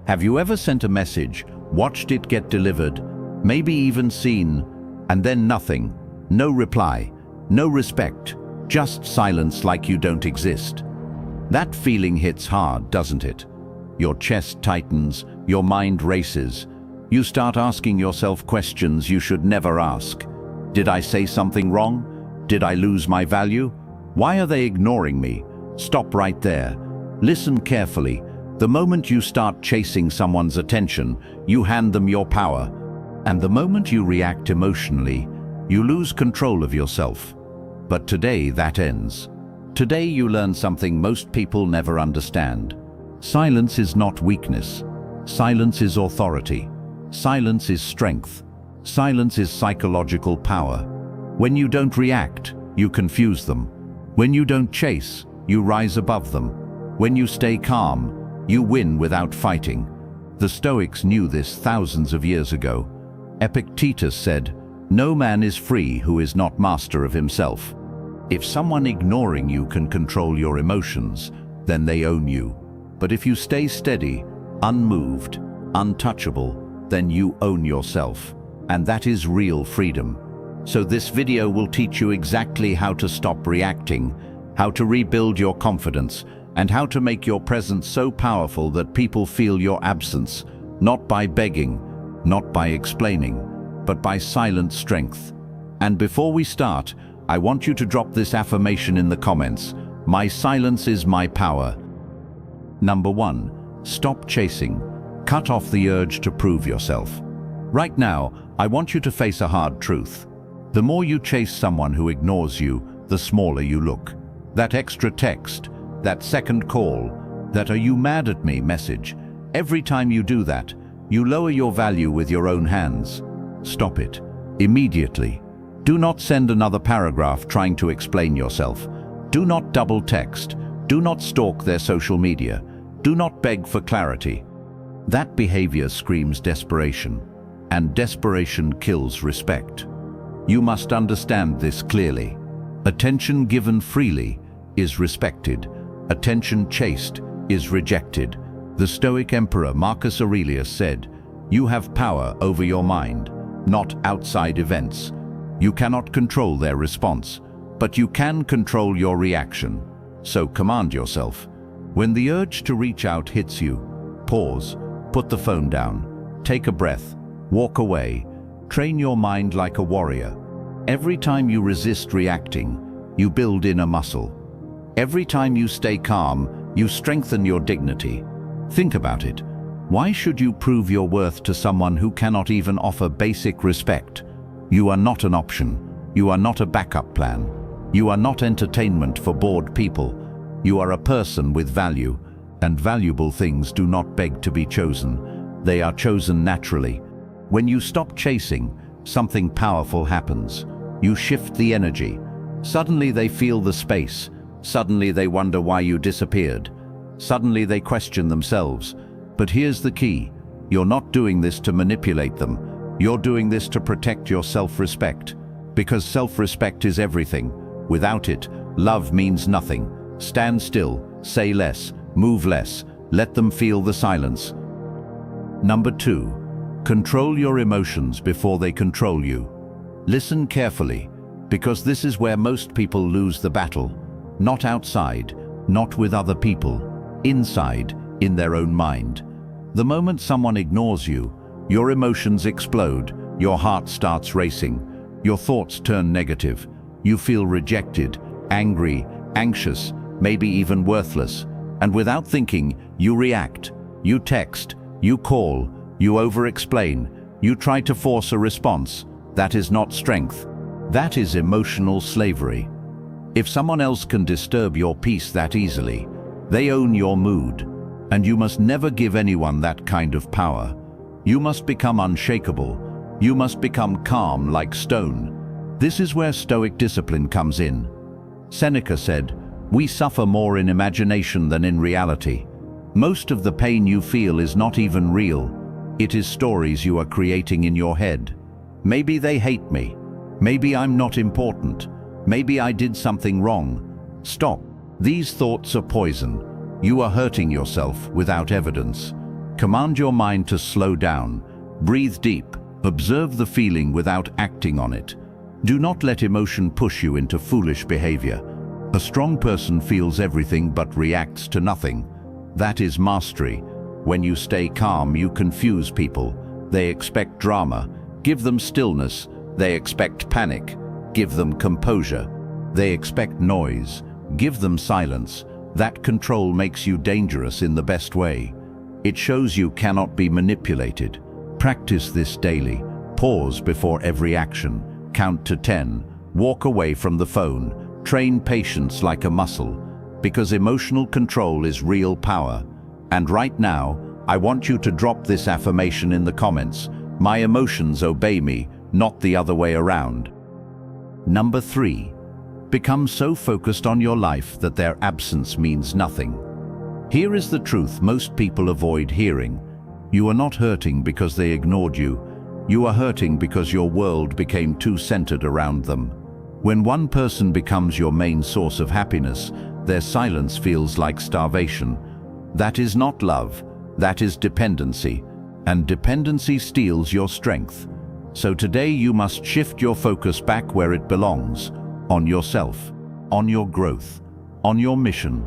Have you ever sent a message, watched it get delivered, maybe even seen, and then nothing? No reply, no respect, just silence like you don't exist. That feeling hits hard, doesn't it? Your chest tightens, your mind races. You start asking yourself questions you should never ask. Did I say something wrong? Did I lose my value? Why are they ignoring me? Stop right there. Listen carefully. The moment you start chasing someone's attention, you hand them your power. And the moment you react emotionally, you lose control of yourself. But today that ends. Today you learn something most people never understand. Silence is not weakness. Silence is authority. Silence is strength. Silence is psychological power. When you don't react, you confuse them. When you don't chase, you rise above them. When you stay calm, you win without fighting. The Stoics knew this thousands of years ago. Epictetus said, "No man is free who is not master of himself." If someone ignoring you can control your emotions, then they own you. But if you stay steady, unmoved, untouchable, then you own yourself. And that is real freedom. So this video will teach you exactly how to stop reacting, how to rebuild your confidence, and how to make your presence so powerful that people feel your absence, not by begging, not by explaining, but by silent strength. And before we start, I want you to drop this affirmation in the comments. My silence is my power. Number 1. Stop chasing. Cut off the urge to prove yourself. Right now, I want you to face a hard truth. The more you chase someone who ignores you, the smaller you look. That extra text, that second call, that "are you mad at me" message, every time you do that, you lower your value with your own hands. Stop it. Immediately. Do not send another paragraph trying to explain yourself. Do not double text. Do not stalk their social media. Do not beg for clarity. That behavior screams desperation, and desperation kills respect. You must understand this clearly. Attention given freely is respected. Attention chased is rejected. The Stoic emperor Marcus Aurelius said, "You have power over your mind, not outside events. You cannot control their response, but you can control your reaction. So command yourself. When the urge to reach out hits you, pause, put the phone down, take a breath, walk away. Train your mind like a warrior. Every time you resist reacting, you build in a muscle. Every time you stay calm, you strengthen your dignity. Think about it. Why should you prove your worth to someone who cannot even offer basic respect? You are not an option. You are not a backup plan. You are not entertainment for bored people. You are a person with value, and valuable things do not beg to be chosen. They are chosen naturally. When you stop chasing, something powerful happens. You shift the energy. Suddenly they feel the space. Suddenly they wonder why you disappeared. Suddenly they question themselves. But here's the key. You're not doing this to manipulate them. You're doing this to protect your self-respect. Because self-respect is everything. Without it, love means nothing. Stand still, say less, move less, let them feel the silence. Number 2. Control your emotions before they control you. Listen carefully, because this is where most people lose the battle. Not outside, not with other people. Inside, in their own mind. The moment someone ignores you, your emotions explode, your heart starts racing, your thoughts turn negative, you feel rejected, angry, anxious, maybe even worthless. And without thinking, you react, you text, you call, you over-explain, you try to force a response. That is not strength. That is emotional slavery. If someone else can disturb your peace that easily, they own your mood. And you must never give anyone that kind of power. You must become unshakable. You must become calm like stone. This is where Stoic discipline comes in. Seneca said, "We suffer more in imagination than in reality." Most of the pain you feel is not even real. It is stories you are creating in your head. Maybe they hate me. Maybe I'm not important. Maybe I did something wrong. Stop. These thoughts are poison. You are hurting yourself without evidence. Command your mind to slow down. Breathe deep. Observe the feeling without acting on it. Do not let emotion push you into foolish behavior. A strong person feels everything but reacts to nothing. That is mastery. When you stay calm, you confuse people. They expect drama. Give them stillness. They expect panic. Give them composure. They expect noise. Give them silence. That control makes you dangerous in the best way. It shows you cannot be manipulated. Practice this daily. Pause before every action. Count to 10. Walk away from the phone. Train patience like a muscle, because emotional control is real power. And right now, I want you to drop this affirmation in the comments. My emotions obey me, not the other way around. Number 3. Become so focused on your life that their absence means nothing. Here is the truth most people avoid hearing. You are not hurting because they ignored you. You are hurting because your world became too centered around them. When one person becomes your main source of happiness, their silence feels like starvation. That is not love, that is dependency, and dependency steals your strength. So today you must shift your focus back where it belongs, on yourself, on your growth, on your mission.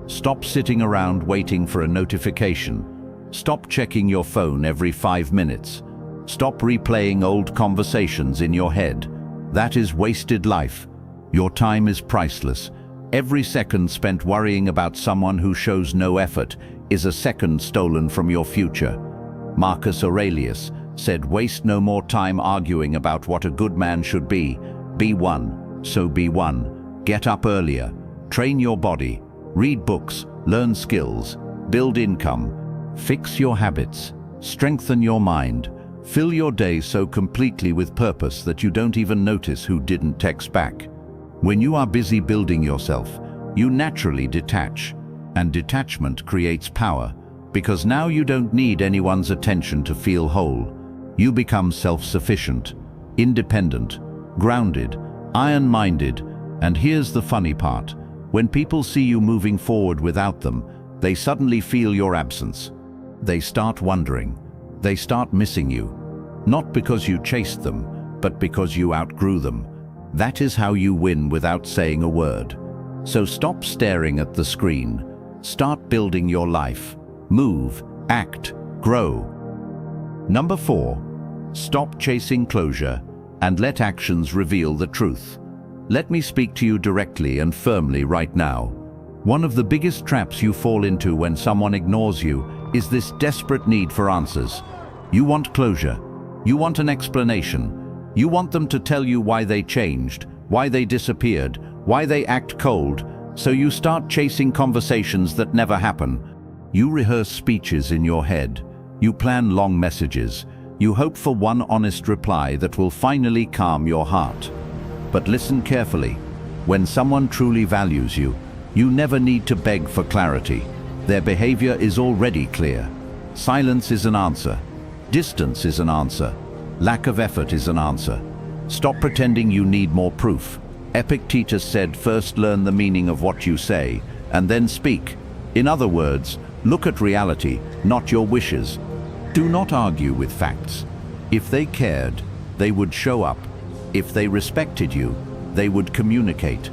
Stop sitting around waiting for a notification. Stop checking your phone every 5 minutes. Stop replaying old conversations in your head. That is wasted life. Your time is priceless. Every second spent worrying about someone who shows no effort is a second stolen from your future. Marcus Aurelius said, "Waste no more time arguing about what a good man should be. Be one, so be one. Get up earlier. Train your body. Read books. Learn skills. Build income. Fix your habits. Strengthen your mind. Fill your day so completely with purpose that you don't even notice who didn't text back." When you are busy building yourself, you naturally detach, and detachment creates power, because now you don't need anyone's attention to feel whole. You become self-sufficient, independent, grounded, iron-minded, and here's the funny part. When people see you moving forward without them, they suddenly feel your absence. They start wondering. They start missing you, not because you chased them, but because you outgrew them. That is how you win without saying a word. So stop staring at the screen. Start building your life. Move, act, grow. Number 4, stop chasing closure and let actions reveal the truth. Let me speak to you directly and firmly right now. One of the biggest traps you fall into when someone ignores you is this desperate need for answers. You want closure. You want an explanation. You want them to tell you why they changed, why they disappeared, why they act cold. So you start chasing conversations that never happen. You rehearse speeches in your head. You plan long messages. You hope for one honest reply that will finally calm your heart. But listen carefully. When someone truly values you, you never need to beg for clarity. Their behavior is already clear. Silence is an answer. Distance is an answer. Lack of effort is an answer. Stop pretending you need more proof. Epictetus said, "First learn the meaning of what you say, and then speak." In other words, look at reality, not your wishes. Do not argue with facts. If they cared, they would show up. If they respected you, they would communicate.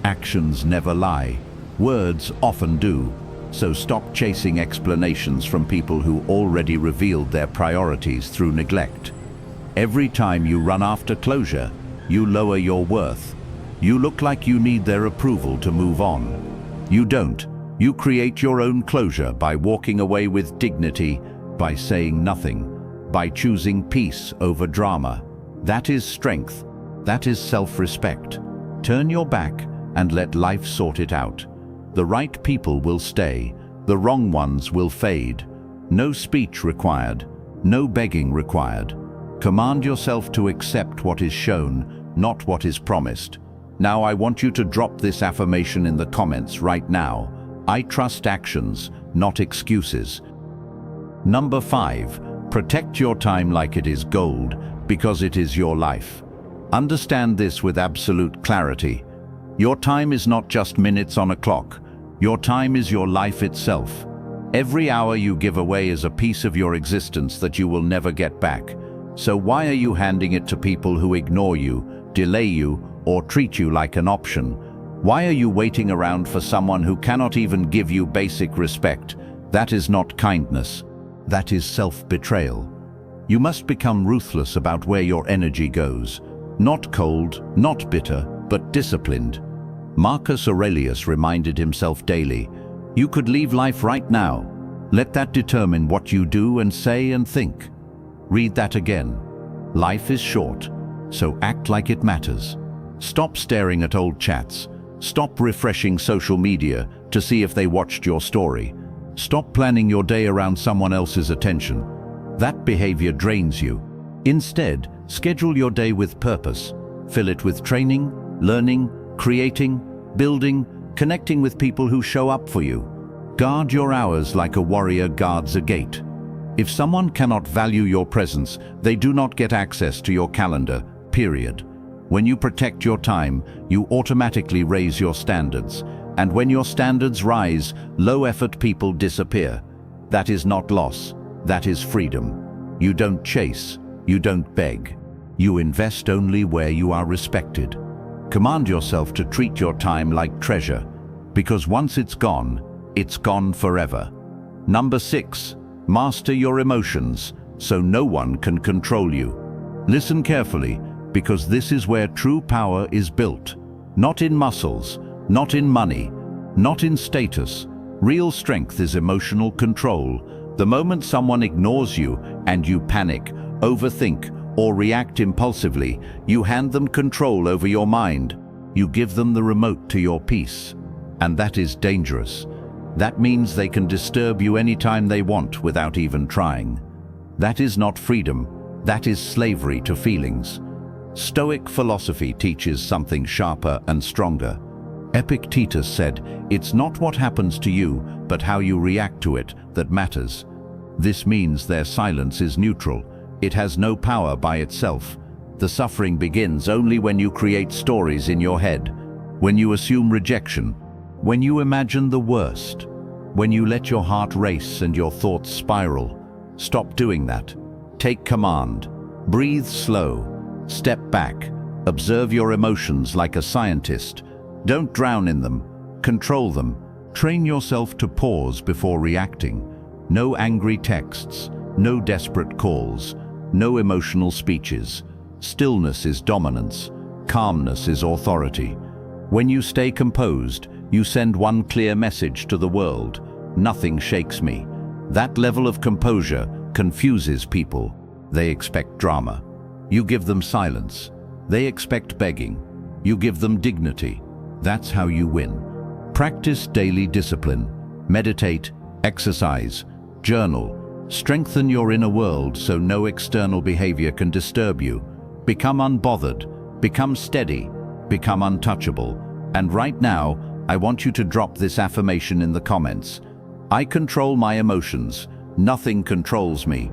Actions never lie. Words often do. So stop chasing explanations from people who already revealed their priorities through neglect. Every time you run after closure, you lower your worth. You look like you need their approval to move on. You don't. You create your own closure by walking away with dignity, by saying nothing, by choosing peace over drama. That is strength. That is self-respect. Turn your back and let life sort it out. The right people will stay. The wrong ones will fade. No speech required. No begging required. Command yourself to accept what is shown, not what is promised. Now I want you to drop this affirmation in the comments right now. I trust actions, not excuses. Number 5, protect your time like it is gold, because it is your life. Understand this with absolute clarity. Your time is not just minutes on a clock. Your time is your life itself. Every hour you give away is a piece of your existence that you will never get back. So why are you handing it to people who ignore you, delay you, or treat you like an option? Why are you waiting around for someone who cannot even give you basic respect? That is not kindness. That is self-betrayal. You must become ruthless about where your energy goes. Not cold, not bitter, but disciplined. Marcus Aurelius reminded himself daily, "You could leave life right now. Let that determine what you do and say and think." Read that again. Life is short, so act like it matters. Stop staring at old chats. Stop refreshing social media to see if they watched your story. Stop planning your day around someone else's attention. That behavior drains you. Instead, schedule your day with purpose. Fill it with training, learning, creating, building, connecting with people who show up for you. Guard your hours like a warrior guards a gate. If someone cannot value your presence, they do not get access to your calendar, period. When you protect your time, you automatically raise your standards. And when your standards rise, low-effort people disappear. That is not loss, that is freedom. You don't chase, you don't beg. You invest only where you are respected. Command yourself to treat your time like treasure, because once it's gone forever. Number 6, master your emotions so no one can control you. Listen carefully, because this is where true power is built. Not in muscles, not in money, not in status. Real strength is emotional control. The moment someone ignores you and you panic, overthink, or react impulsively, you hand them control over your mind. You give them the remote to your peace. And that is dangerous. That means they can disturb you anytime they want without even trying. That is not freedom, that is slavery to feelings. Stoic philosophy teaches something sharper and stronger. Epictetus said, "It's not what happens to you, but how you react to it that matters." This means their silence is neutral. It has no power by itself. The suffering begins only when you create stories in your head, when you assume rejection, when you imagine the worst, when you let your heart race and your thoughts spiral. Stop doing that. Take command. Breathe slow. Step back. Observe your emotions like a scientist. Don't drown in them. Control them. Train yourself to pause before reacting. No angry texts, no desperate calls, no emotional speeches. Stillness is dominance. Calmness is authority. When you stay composed, you send one clear message to the world: nothing shakes me. That level of composure confuses people. They expect drama. You give them silence. They expect begging. You give them dignity. That's how you win. Practice daily discipline. Meditate, exercise, journal. Strengthen your inner world so no external behavior can disturb you. Become unbothered. Become steady. Become untouchable. And right now, I want you to drop this affirmation in the comments. I control my emotions. Nothing controls me.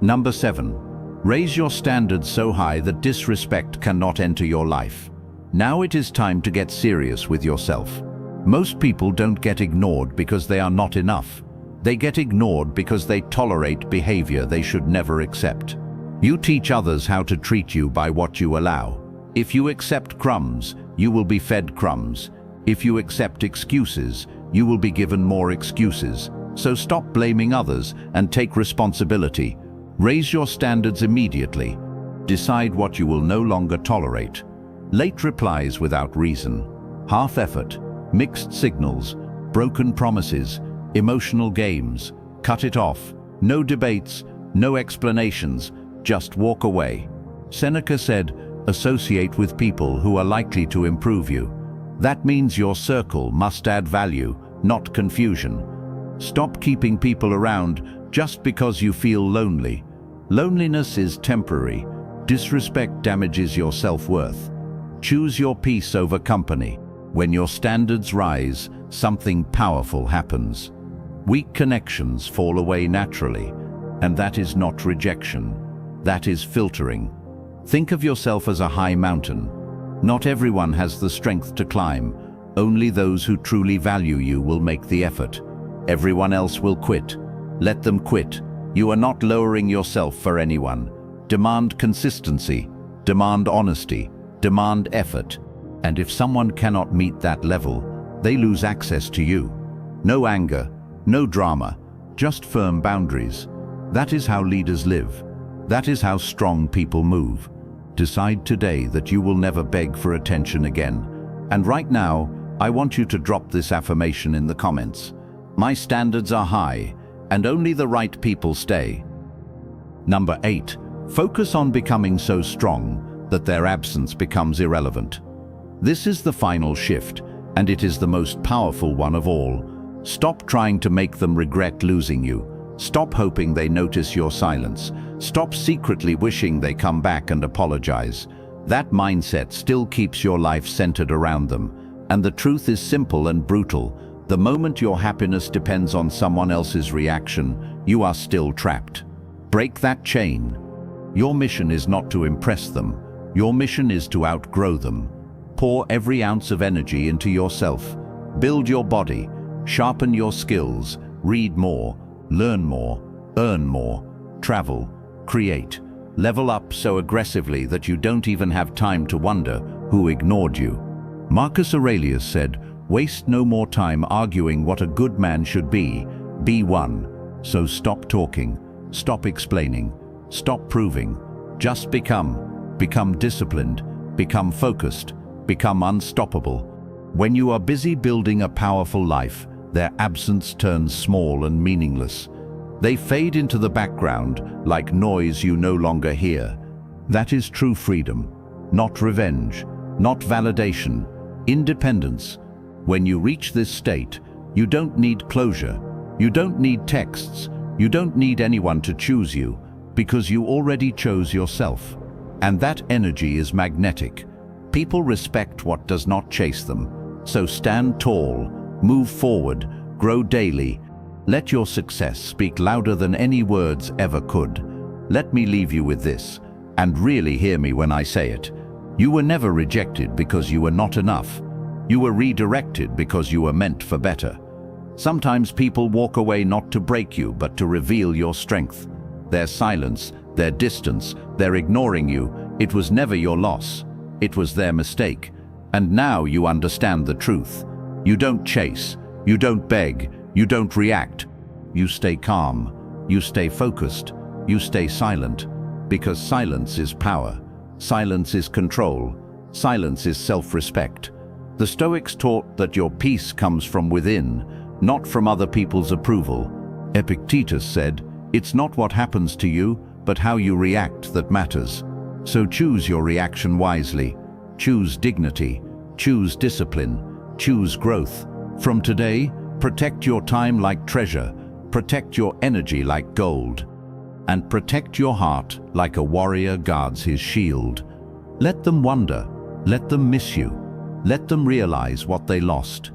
Number 7. Raise your standards so high that disrespect cannot enter your life. Now it is time to get serious with yourself. Most people don't get ignored because they are not enough. They get ignored because they tolerate behavior they should never accept. You teach others how to treat you by what you allow. If you accept crumbs, you will be fed crumbs. If you accept excuses, you will be given more excuses. So stop blaming others and take responsibility. Raise your standards immediately. Decide what you will no longer tolerate. Late replies without reason, half effort, mixed signals, broken promises, emotional games. Cut it off. No debates, no explanations, just walk away. Seneca said, associate with people who are likely to improve you. That means your circle must add value, not confusion. Stop keeping people around just because you feel lonely. Loneliness is temporary. Disrespect damages your self-worth. Choose your peace over company. When your standards rise, something powerful happens. Weak connections fall away naturally, and that is not rejection. That is filtering. Think of yourself as a high mountain. Not everyone has the strength to climb. Only those who truly value you will make the effort. Everyone else will quit. Let them quit. You are not lowering yourself for anyone. Demand consistency. Demand honesty. Demand effort. And if someone cannot meet that level, they lose access to you. No anger, no drama, just firm boundaries. That is how leaders live. That is how strong people move. Decide today that you will never beg for attention again. And right now, I want you to drop this affirmation in the comments. My standards are high, and only the right people stay. Number 8. Focus on becoming so strong that their absence becomes irrelevant. This is the final shift, and it is the most powerful one of all. Stop trying to make them regret losing you. Stop hoping they notice your silence. Stop secretly wishing they come back and apologize. That mindset still keeps your life centered around them. And the truth is simple and brutal. The moment your happiness depends on someone else's reaction, you are still trapped. Break that chain. Your mission is not to impress them. Your mission is to outgrow them. Pour every ounce of energy into yourself. Build your body. Sharpen your skills. Read more. Learn more. Earn more. Travel. Create. Level up so aggressively that you don't even have time to wonder who ignored you. Marcus Aurelius said, "Waste no more time arguing what a good man should be one." So stop talking, stop explaining, stop proving. Just become. Become disciplined, become focused, become unstoppable. When you are busy building a powerful life, their absence turns small and meaningless. They fade into the background like noise you no longer hear. That is true freedom, not revenge, not validation, independence. When you reach this state, you don't need closure, you don't need texts, you don't need anyone to choose you, because you already chose yourself. And that energy is magnetic. People respect what does not chase them. So stand tall, move forward, grow daily. Let your success speak louder than any words ever could. Let me leave you with this, and really hear me when I say it. You were never rejected because you were not enough. You were redirected because you were meant for better. Sometimes people walk away not to break you, but to reveal your strength. Their silence, their distance, their ignoring you, it was never your loss. It was their mistake. And now you understand the truth. You don't chase, you don't beg, you don't react. You stay calm, you stay focused, you stay silent. Because silence is power. Silence is control. Silence is self-respect. The Stoics taught that your peace comes from within, not from other people's approval. Epictetus said, "It's not what happens to you, but how you react that matters." So choose your reaction wisely. Choose dignity. Choose discipline. Choose growth. From today, protect your time like treasure. Protect your energy like gold. And protect your heart like a warrior guards his shield. Let them wonder. Let them miss you. Let them realize what they lost.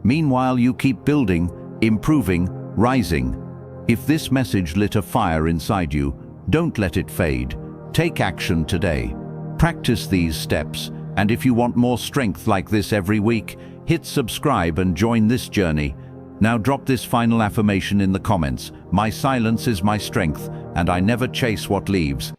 Meanwhile, you keep building, improving, rising. If this message lit a fire inside you, don't let it fade. Take action today. Practice these steps, and if you want more strength like this every week, hit subscribe and join this journey. Now drop this final affirmation in the comments. My silence is my strength, and I never chase what leaves.